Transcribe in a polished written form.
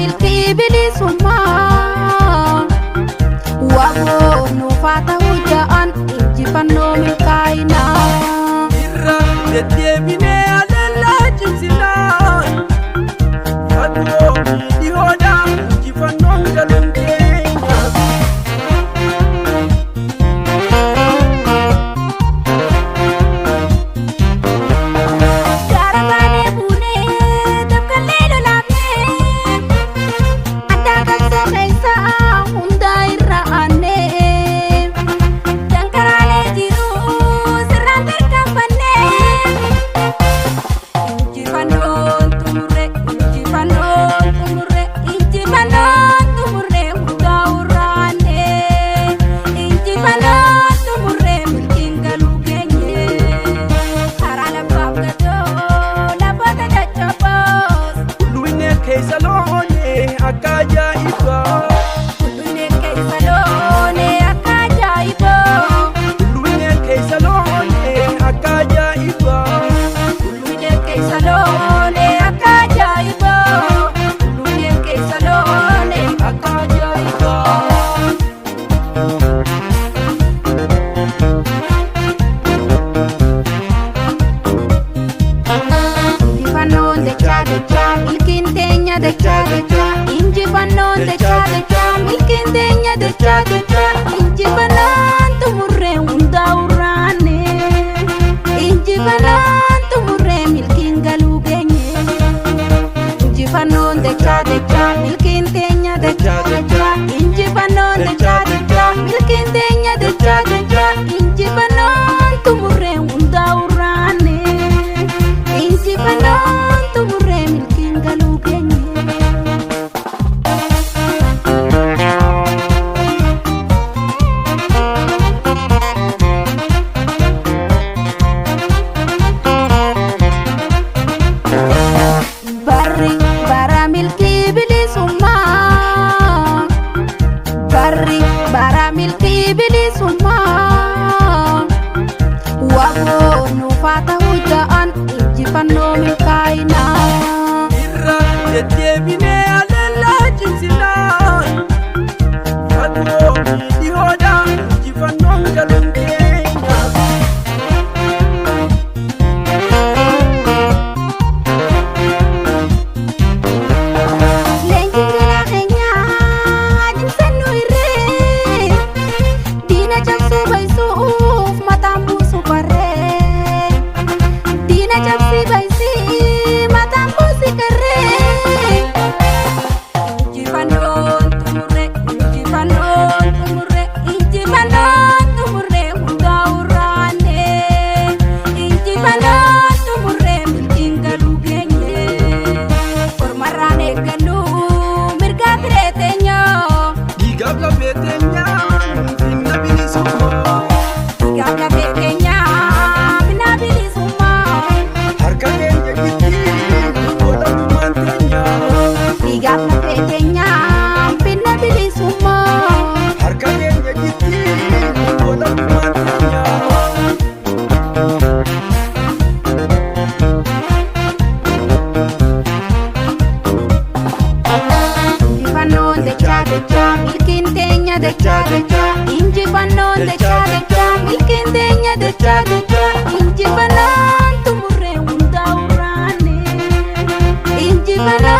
milkii bilisummaa waboo nuufaa ta'uu ja'an injifannoo milkaa'inaa. Irra deddeebinee adeemnaa cimsinaa fagoo dhihoodhaa injifannoon galuun keenya. Injifannoon dachaa milkiin teenya dachaa injifannaan xumurree hundaa urraanne injifannaan xumurree milkiin galuu geenye. Injifannoon dachaa milkiin teenya dachaa injifannoon dachaa milkiin teenya dachaa injifannaan xumurree hundaa urraanne injifannaan xumurree milkiin galuu geenye. Bara milkii bilisummaa waboo nuufaa ta'uu ja'an injifannoo milkaa'inaa. Irra deddeebinee adeemnaa cimsinaa fagoo dhihoodhaa injifannoon galuun keenya. Injifannoon dachaa milkiin teenya dachaa injifannaan xumurree hundaa urraanne injifannaan.